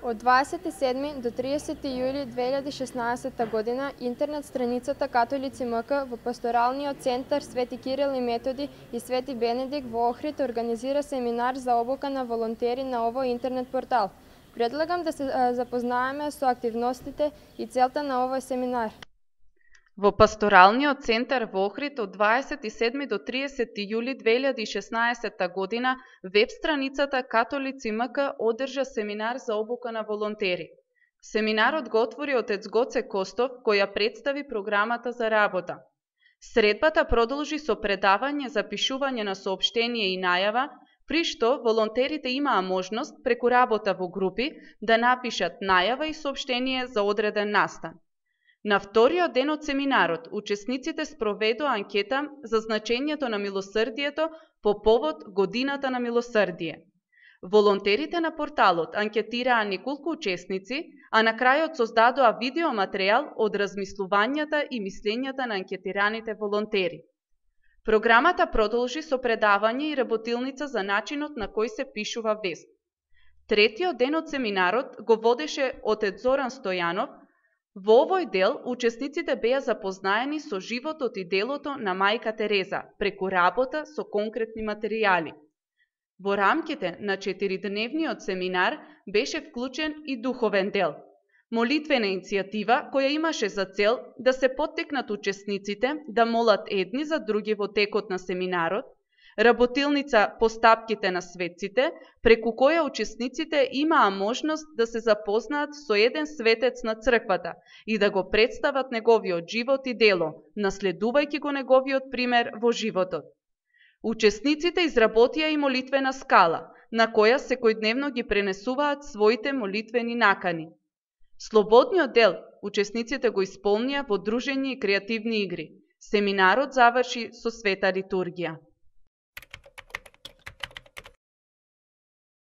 Од 27 до 30 јули 2016 година интернет страницата Католици МК во Пасторалниот центар Свети Кирил и Методи и Свети Бенедикт во Охрид организира семинар за обука на волонтери на овој интернет портал. Предлагам да се запознаеме со активностите и целта на овој семинар. Во Пасторалниот центар во Охрид од 27 до 30 јули 2016 година веб страницата Католици МК одржа семинар за обука на волонтери. Семинарот го отвори отец Гоце Костов, кој ја представи програмата за работа. Средбата продолжи со предавање за пишување на соопштение и најава, при што волонтерите имаа можност преку работа во групи да напишат најава и соопштение за одреден настан. На вториот ден од семинарот, учесниците спроведоа анкета за значењето на милосрдието по повод Годината на милосрдие. Волонтерите на порталот анкетираа неколку учесници, а на крајот создадоа видеоматеријал од размислувањата и мислењата на анкетираните волонтери. Програмата продолжи со предавање и работилница за начинот на кој се пишува вест. Третиот ден од семинарот го водеше отец Зоран Стојанов. Во овој дел, учесниците беа запознаени со животот и делото на мајка Тереза, преку работа со конкретни материјали. Во рамките на 4-дневниот семинар беше вклучен и духовен дел. Молитвена иницијатива која имаше за цел да се поттикнат учесниците да молат едни за други во текот на семинарот, работилница постапките на светците, преку која учесниците имаа можност да се запознаат со еден светец на црквата и да го представат неговиот живот и дело, наследувајќи го неговиот пример во животот. Учесниците изработија и молитвена скала, на која секојдневно ги пренесуваат своите молитвени накани. Слободниот дел учесниците го исполнија во дружење и креативни игри. Семинарот заврши со света литургија.